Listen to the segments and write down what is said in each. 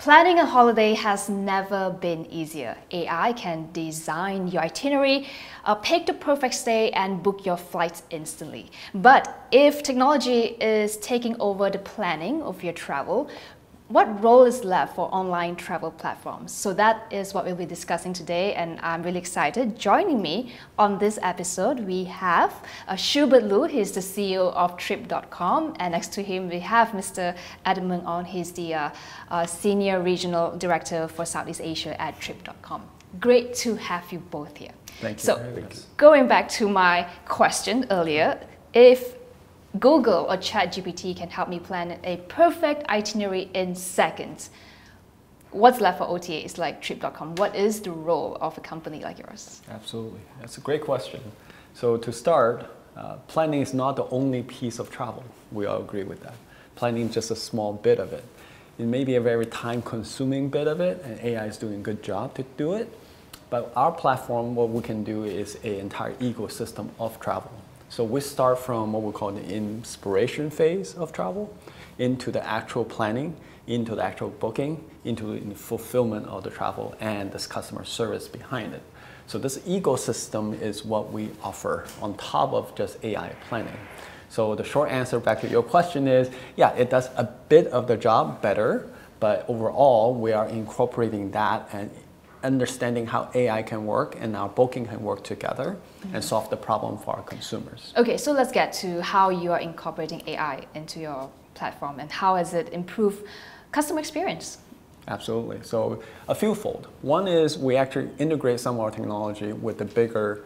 Planning a holiday has never been easier. AI can design your itinerary, pick the perfect stay, and book your flights instantly. But if technology is taking over the planning of your travel, what role is left for online travel platforms? So that is what we'll be discussing today, and I'm really excited. Joining me on this episode, we have Schubert Lu. He's the CEO of Trip.com, and next to him we have Mr. Edmund on. He's the Senior Regional Director for Southeast Asia at Trip.com. Great to have you both here. Thank you. So, going back to my question earlier, if Google or ChatGPT can help me plan a perfect itinerary in seconds, what's left for OTAs like Trip.com? What is the role of a company like yours? Absolutely. That's a great question. So to start, planning is not the only piece of travel. We all agree with that. Planning is just a small bit of it. It may be a very time-consuming bit of it, and AI is doing a good job to do it. But our platform, what we can do is an entire ecosystem of travel. So we start from what we call the inspiration phase of travel, into the actual planning, into the actual booking, into the fulfillment of the travel, and this customer service behind it. So this ecosystem is what we offer on top of just AI planning. So the short answer back to your question is, yeah, it does a bit of the job better, but overall we are incorporating that and understanding how AI can work and our booking can work together and solve the problem for our consumers. Okay, so let's get to how you are incorporating AI into your platform and how has it improved customer experience? Absolutely. So a few-fold. One is we actually integrate some of our technology with the bigger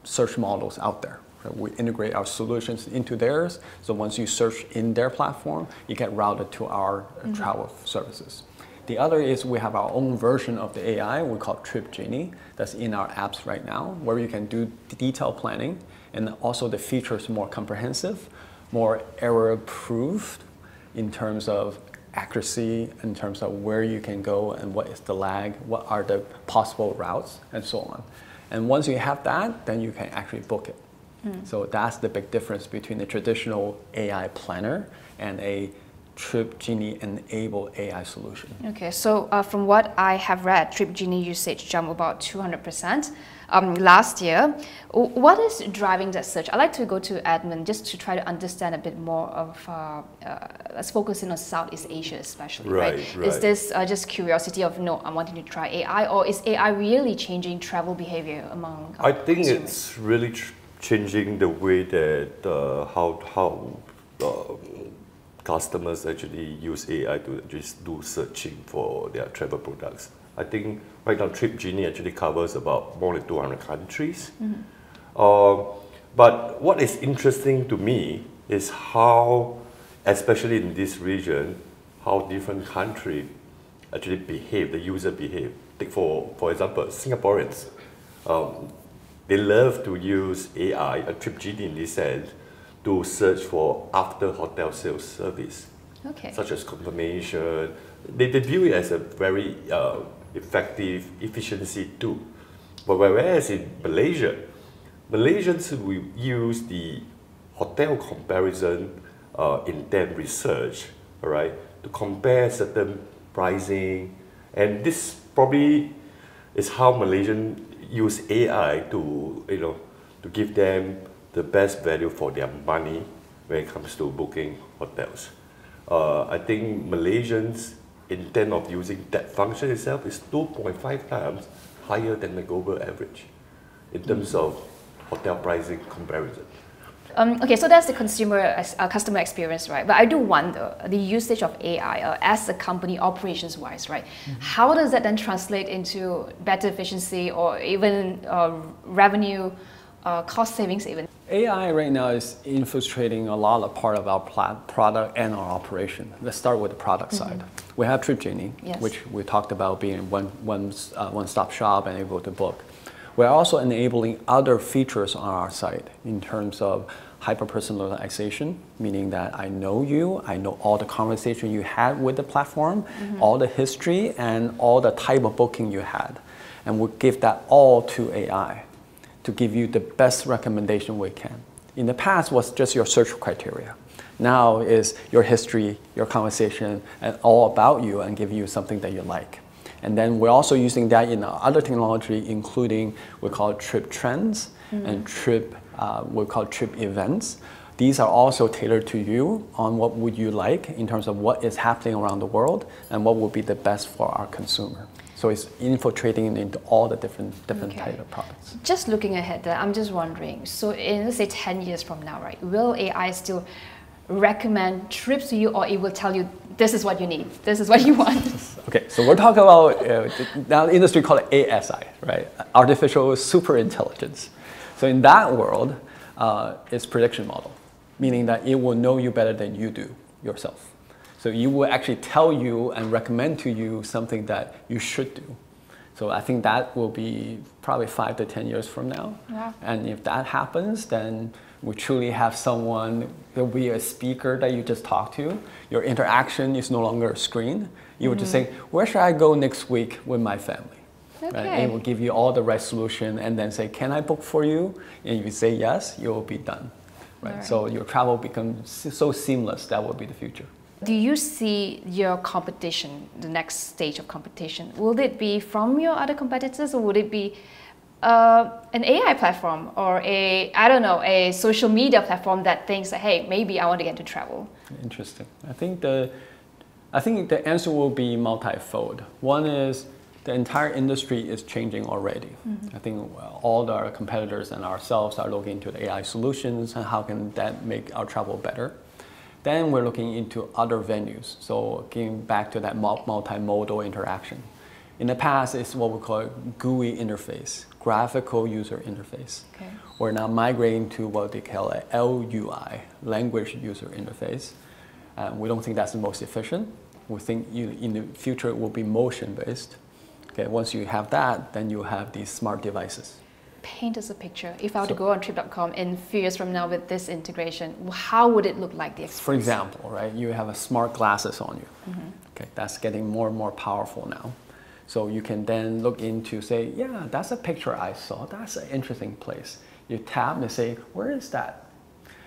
search models out there. We integrate our solutions into theirs. So once you search in their platform, you get routed to our travel services. The other is we have our own version of the AI we call Trip Genie that's in our apps right now, where you can do detailed planning, and also the features more comprehensive, more error-proof in terms of accuracy, in terms of where you can go and what is the lag, what are the possible routes, and so on. And once you have that, then you can actually book it. So that's the big difference between a traditional AI planner and a Trip Genie enabled AI solution. Okay, so from what I have read, Trip Genie usage jumped about 200% last year. What is driving that surge? I'd like to go to Edmund just to try to understand a bit more of, let's focus in on Southeast Asia especially, right? Is this just curiosity of, no, I'm wanting to try AI, or is AI really changing travel behavior among I think consumers? it's really changing the way that how customers actually use AI to just do searching for their travel products. I think right now Trip Genie actually covers about more than 200 countries. But what is interesting to me is how, especially in this region, how different countries actually behave, the user behave. Take for example, Singaporeans. They love to use AI, a Trip Genie in this sense, to search for after hotel sales service, such as confirmation. They view it as a very effective efficiency tool. But whereas in Malaysia, Malaysians will use the hotel comparison intent research, all right, to compare certain pricing, and this probably is how Malaysians use AI to to give them the best value for their money when it comes to booking hotels. I think Malaysians' intent of using that function itself is 2.5 times higher than the global average in terms of hotel pricing comparison. Okay, so that's the customer experience, right? But I do wonder, the usage of AI as a company operations-wise, right? How does that then translate into better efficiency or even revenue, cost savings even? AI right now is infiltrating a lot of part of our product and our operation. Let's start with the product side. We have Trip Genie, which we talked about being one-stop shop and able to book. We're also enabling other features on our site in terms of hyper-personalization, meaning that I know you, I know all the conversation you had with the platform, all the history, and all the type of booking you had. And we give that all to AI to give you the best recommendation we can. In the past was just your search criteria. Now is your history, your conversation, and all about you and giving you something that you like. And then we're also using that in other technology, including we call it trip trends and we call it trip events. These are also tailored to you on what would you like in terms of what is happening around the world and what would be the best for our consumer. So it's infiltrating into all the different type of products. Just looking ahead, I'm just wondering, so in, let's say, 10 years from now, right, will AI still recommend trips to you, or it will tell you, this is what you need, this is what you want? Okay, so we're talking about, now the industry call it ASI, right? Artificial super intelligence. So in that world, it's prediction model, meaning that it will know you better than you do yourself. So you will actually tell you and recommend to you something that you should do. So I think that will be probably 5 to 10 years from now. Wow. And if that happens, then we truly have someone, there'll be a speaker that you just talk to. Your interaction is no longer a screen. You would just say, where should I go next week with my family? Okay. Right? And it will give you all the right solution and then say, can I book for you? And if you say yes, you will be done. Right? So your travel becomes so seamless, that will be the future. Do you see your competition, the next stage of competition, will it be from your other competitors, or would it be an AI platform or I don't know, a social media platform that thinks that, hey, maybe I want to get into travel? Interesting. I think the answer will be multifold. One is the entire industry is changing already. I think all our competitors and ourselves are looking into the AI solutions and how can that make our travel better. Then we're looking into other venues. So getting back to that multimodal interaction. In the past, it's what we call GUI interface, graphical user interface. Okay. We're now migrating to what they call a LUI, language user interface. We don't think that's the most efficient. We think in the future it will be motion-based. Okay, once you have that, then you have these smart devices. Paint us a picture. If I were to go on trip.com in a few years from now with this integration, how would it look like, the experience? For example, right, you have a smart glasses on you. Okay, that's getting more and more powerful now. So you can then look into, say, yeah, that's a picture I saw. That's an interesting place. You tap and say, where is that?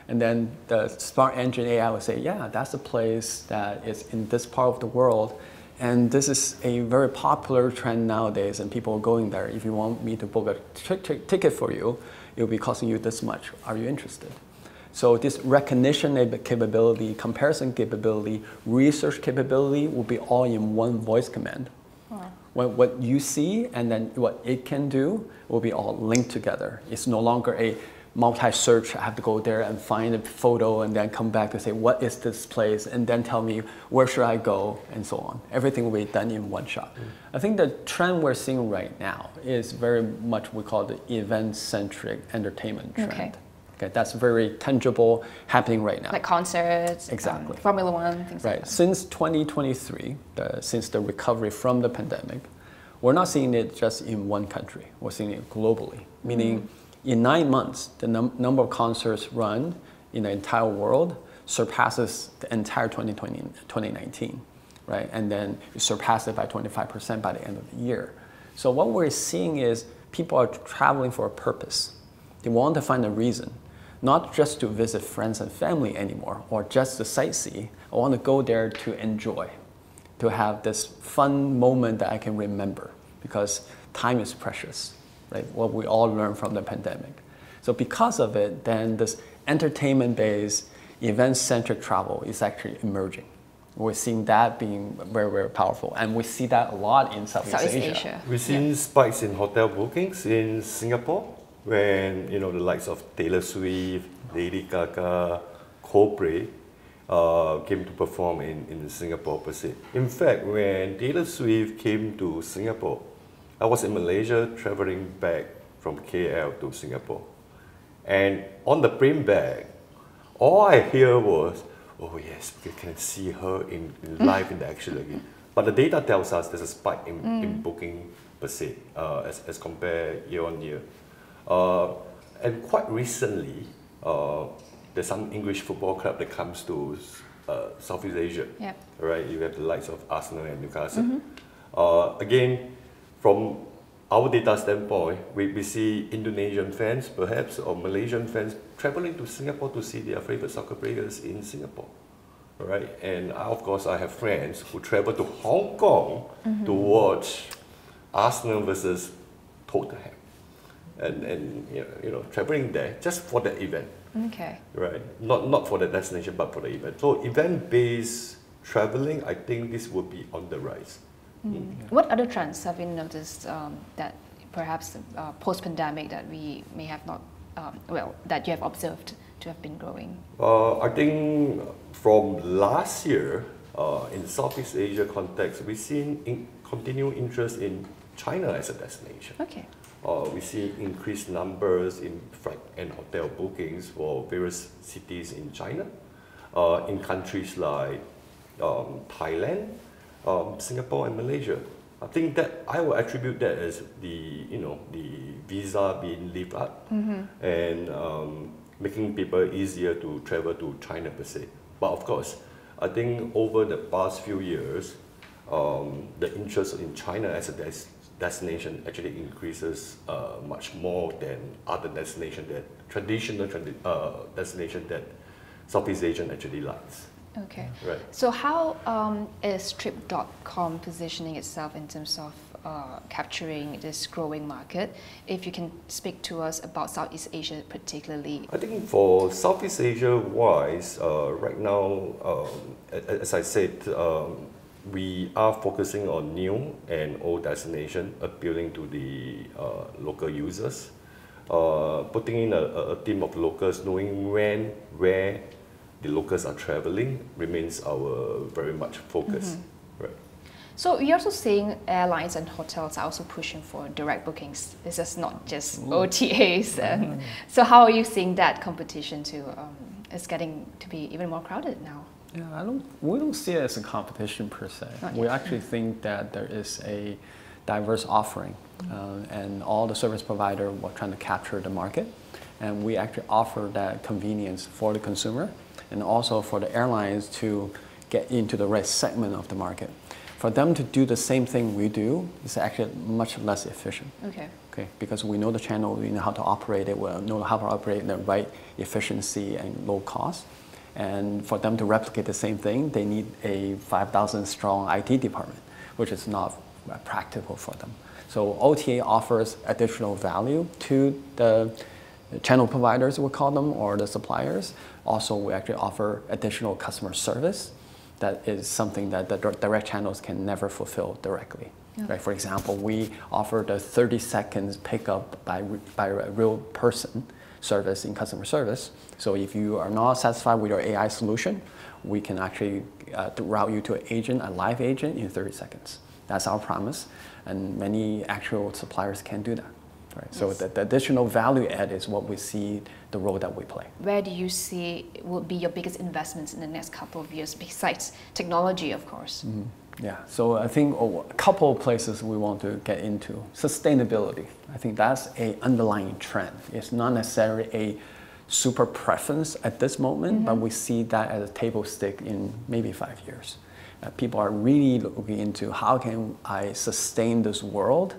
And then the smart engine AI will say, yeah, that's a place that is in this part of the world. And this is a very popular trend nowadays, and people are going there. If you want me to book a ticket for you, it will be costing you this much. Are you interested? So this recognition capability, comparison capability, research capability will be all in one voice command. Wow. What you see and then what it can do will be all linked together. It's no longer a multi-search. I have to go there and find a photo and then come back to say, what is this place? And then tell me, where should I go? And so on. Everything will be done in one shot. I think the trend we're seeing right now is very much we call the event-centric entertainment trend. Okay, that's very tangible, happening right now. Like concerts, exactly. Formula One, things like that. Since 2023, since the recovery from the pandemic, we're not seeing it just in one country. We're seeing it globally, meaning in 9 months, the number of concerts run in the entire world surpasses the entire 2019, right? And then it surpasses it by 25% by the end of the year. So what we're seeing is people are traveling for a purpose. They want to find a reason, not just to visit friends and family anymore, or just to sightsee. I want to go there to enjoy, to have this fun moment that I can remember, because time is precious. Right? What we all learned from the pandemic. So because of it, then this entertainment-based, event-centric travel is actually emerging. We're seeing that being very, very powerful. And we see that a lot in Southeast Asia. We've seen spikes in hotel bookings in Singapore when the likes of Taylor Swift, Lady Gaga, Coldplay came to perform in Singapore per se. In fact, when Taylor Swift came to Singapore, I was in Malaysia traveling back from KL to Singapore. And on the plane back, all I hear was, oh yes, we can see her in live in the action again. But the data tells us there's a spike in booking per se, as compared year on year. And quite recently, there's some English football club that comes to Southeast Asia. Right? You have the likes of Arsenal and Newcastle. Again, from our data standpoint, we see Indonesian fans, perhaps, or Malaysian fans traveling to Singapore to see their favorite soccer players in Singapore, right? And of course, I have friends who travel to Hong Kong to watch Arsenal versus Tottenham, and traveling there just for the event. Okay. Right, not for the destination, but for the event. So event-based traveling, I think this would be on the rise. What other trends have you noticed that perhaps post-pandemic that we may have not, that you have observed to have been growing? I think from last year, in Southeast Asia context, we've seen continued interest in China as a destination. Okay. We see increased numbers in flight and hotel bookings for various cities in China, in countries like Thailand, Singapore and Malaysia. I think that I will attribute that as the visa being lifted up and making people easier to travel to China per se. But of course, I think over the past few years, the interest in China as a destination actually increases much more than other destinations traditional destination that Southeast Asian actually likes. Okay. Right. So how is Trip.com positioning itself in terms of capturing this growing market? If you can speak to us about Southeast Asia particularly. I think for Southeast Asia wise, right now, as I said, we are focusing on new and old destination, appealing to the local users, putting in a team of locals, knowing when, where the locals are traveling remains our very much focus. Right. So you're also seeing airlines and hotels are also pushing for direct bookings. This is not just OTAs. So how are you seeing that competition too? It's getting to be even more crowded now. Yeah, we don't see it as a competition per se. We actually think that there is a diverse offering, and all the service providers were trying to capture the market, and we actually offer that convenience for the consumer and also for the airlines to get into the right segment of the market. For them to do the same thing we do is actually much less efficient. Okay. Okay, because we know the channel, we know how to operate it, we know how to operate in the right efficiency and low cost. And for them to replicate the same thing, they need a 5,000 strong IT department, which is not practical for them. So OTA offers additional value to the channel providers, we call them, or the suppliers. Also, we actually offer additional customer service. That is something that the direct channels can never fulfill directly. Yeah. Right? For example, we offer the 30 seconds pickup by a real person service in customer service. So if you are not satisfied with your AI solution, we can actually route you to an agent, a live agent, in 30 seconds. That's our promise, and many actual suppliers can do that. Right? Yes. So the additional value add is what we see the role that we play. Where do you see would be your biggest investments in the next couple of years, besides technology, of course? Yeah, so I think a couple of places we want to get into. Sustainability. I think that's an underlying trend. It's not necessarily a super preference at this moment, but we see that as a table stake in maybe 5 years. People are really looking into how can I sustain this world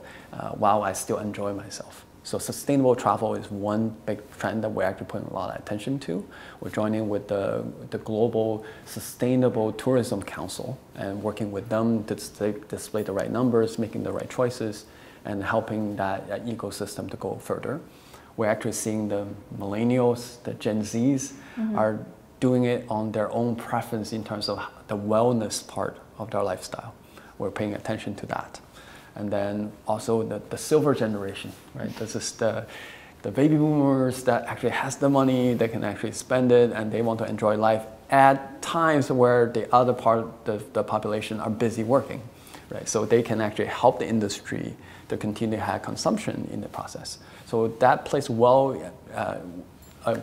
while I still enjoy myself. So sustainable travel is one big trend that we're actually putting a lot of attention to. We're joining with the Global Sustainable Tourism Council and working with them to display the right numbers, making the right choices, and helping that ecosystem to go further. We're actually seeing the millennials, the Gen Zs, are doing it on their own preference in terms of the wellness part of their lifestyle. We're paying attention to that. And then also the silver generation, right? This is the baby boomers that actually has the money, they can actually spend it, and they want to enjoy life at times where the other part of the population are busy working, right? So they can actually help the industry to continue to have consumption in the process. So that plays well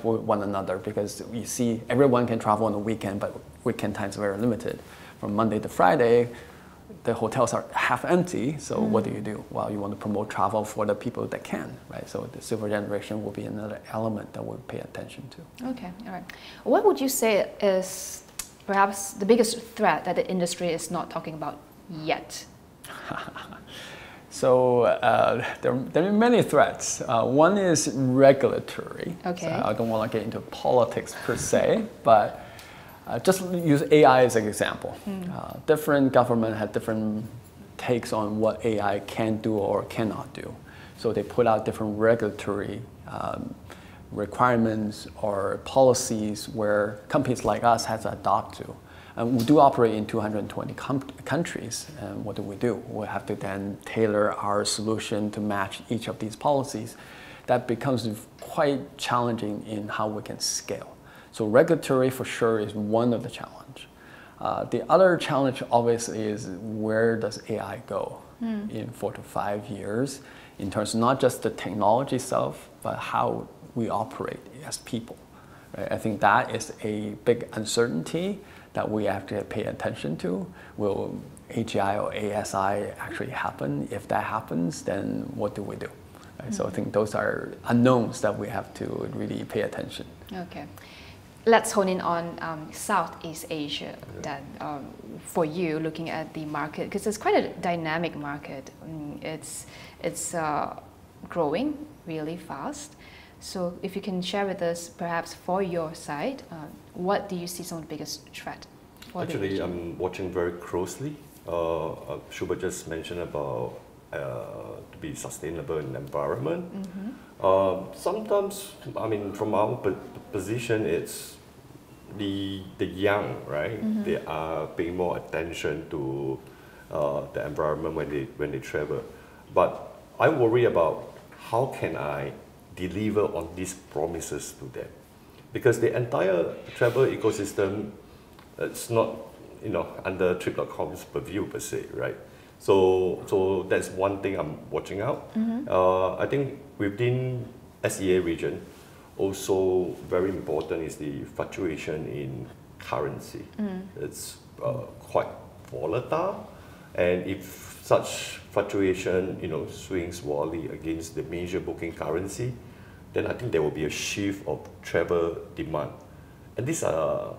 with one another, because you see everyone can travel on the weekend, but weekend times are very limited. From Monday to Friday, the hotels are half empty, so what do? Well, you want to promote travel for the people that can, right? So the silver generation will be another element that we'll pay attention to. Okay, all right. What would you say is perhaps the biggest threat that the industry is not talking about yet? So there are many threats. One is regulatory. Okay. So I don't want to get into politics per se, but just use AI as an example. Different governments have different takes on what AI can do or cannot do. So they put out different regulatory requirements or policies where companies like us have to adopt to. And we do operate in 220 countries, and what do? We have to then tailor our solution to match each of these policies. That becomes quite challenging in how we can scale. So regulatory for sure is one of the challenge. The other challenge obviously is where does AI go in 4 to 5 years in terms of not just the technology itself, but how we operate as people. Right? I think that is a big uncertainty that we have to pay attention to. Will AGI or ASI actually happen? If that happens, then what do we do? Right? So I think those are unknowns that we have to really pay attention. Okay. Let's hone in on Southeast Asia then, for you, looking at the market, because it's quite a dynamic market. It's growing really fast. So if you can share with us, perhaps for your side, what do you see some of the biggest threat? Actually, I'm watching very closely. Schubert just mentioned about to be sustainable in the environment. Sometimes, I mean, from our position, it's the young, right? They are paying more attention to the environment when they travel. But I worry about how can I deliver on these promises to them, because the entire travel ecosystem, it's not under Trip.com's purview per se, right? So that's one thing I'm watching out. I think within SEA region, also very important is the fluctuation in currency. It's quite volatile, and if such fluctuation swings wildly against the major booking currency, then I think there will be a shift of travel demand, and these are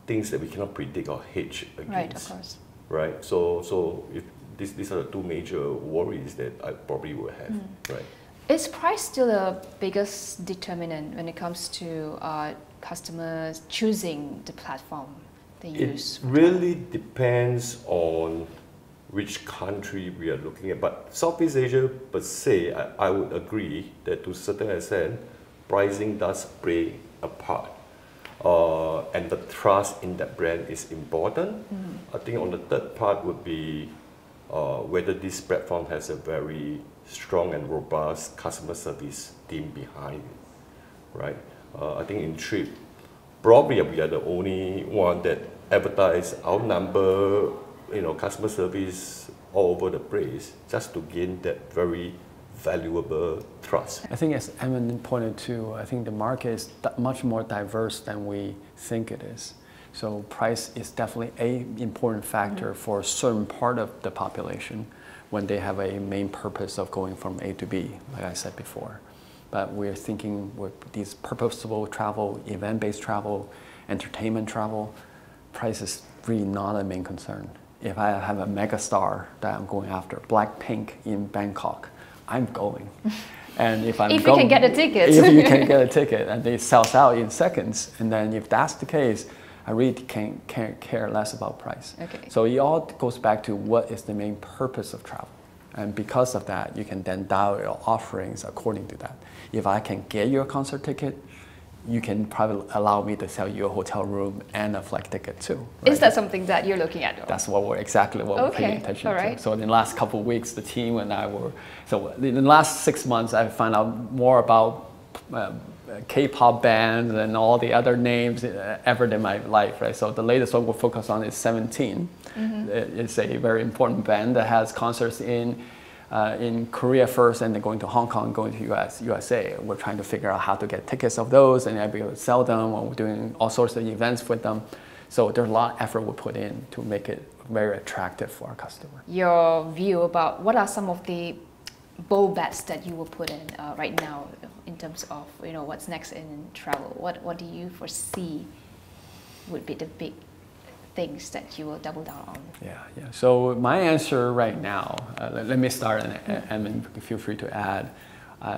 things that we cannot predict or hedge against. Right, of course. Right. So if these are the two major worries that I probably will have. Right. Is price still the biggest determinant when it comes to customers choosing the platform they use? It really depends on which country we are looking at. But Southeast Asia per se, I would agree that to a certain extent, pricing does play a part. And the trust in that brand is important. I think on the third part would be whether this platform has a very strong and robust customer service team behind it, right? I think in Trip, probably we are the only one that advertise our number, customer service all over the place, just to gain that very valuable trust. I think as Edmund pointed to, I think the market is much more diverse than we think it is. So price is definitely an important factor for a certain part of the population when they have a main purpose of going from A to B, like I said before. But we're thinking with these purposeful travel, event-based travel, entertainment travel, price is really not a main concern. If I have a mega star that I'm going after, Blackpink in Bangkok, I'm going. And if you can get a ticket. If you can get a ticket and it sells out in seconds, and then if that's the case, I really can't care less about price. Okay. So it all goes back to what is the main purpose of travel. And because of that, you can then dial your offerings according to that. If I can get you a concert ticket, you can probably allow me to sell you a hotel room and a flight ticket too. Right? Is that something that you're looking at? That's exactly what we're paying attention to. So in the last couple of weeks, the team and I in the last 6 months, I found out more about K-pop bands and all the other names ever in my life, right? So the latest one we'll focus on is 17. It's a very important band that has concerts in Korea first, and then going to Hong Kong, going to USA. We're trying to figure out how to get tickets of those and be able to sell them, or we're doing all sorts of events with them. So there's a lot of effort we put in to make it very attractive for our customer. Your view about what are some of the bold bets that you will put in right now in terms of what's next in travel? What do you foresee would be the big things that you will double down on? Yeah. So my answer right now, let me start, and Edmund, feel free to add.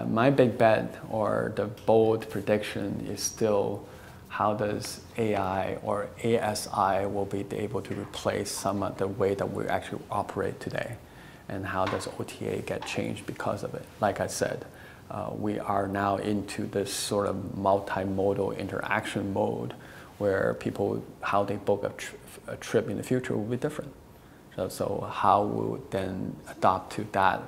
My big bet or the bold prediction is still how does AI or ASI will be able to replace some of the way that we actually operate today, and how does OTA get changed because of it. Like I said, we are now into this sort of multimodal interaction mode where people, how they book a trip in the future will be different. So how we would then adopt to that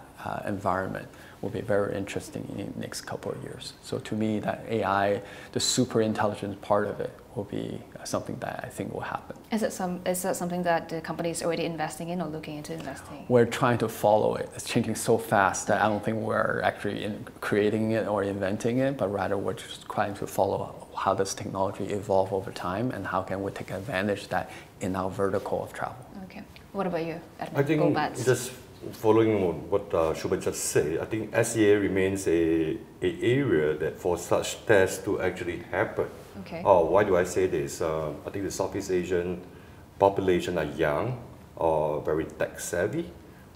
environment will be very interesting in the next couple of years. So to me, that AI, the super intelligence part of it, will be something that I think will happen. Is that something that the company is already investing in or looking into investing? We're trying to follow it. It's changing so fast that I don't think we're actually creating it or inventing it, but rather we're just trying to follow how does technology evolve over time and how can we take advantage of that in our vertical of travel. Okay. What about you, Edmund? I think just following on what Schubert just said, I think SEA remains a area that for such tests to actually happen. Okay. Why do I say this? I think the Southeast Asian population are young, or very tech savvy,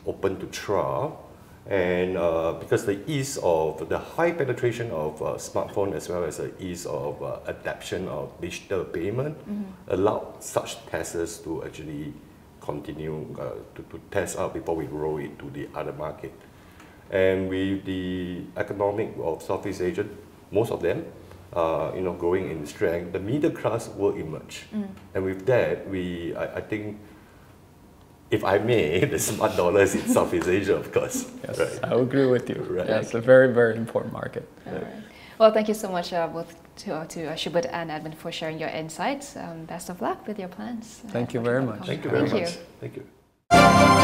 open to trial, and because the ease of the high penetration of smartphone as well as the ease of adoption of digital payment allow such testers to actually continue to test out before we roll it to the other market. And with the economic of Southeast Asia, most of them growing in strength, the middle class will emerge. And with that, I think, if I may, the smart dollars in Southeast Asia, of course. Yes, right. I agree with you. Right. Yeah, it's a very, very important market. All right. Well, thank you so much both to Schubert and Edmund for sharing your insights. Best of luck with your plans. Thank you very much. Thank you very much. Thank you. Thank you.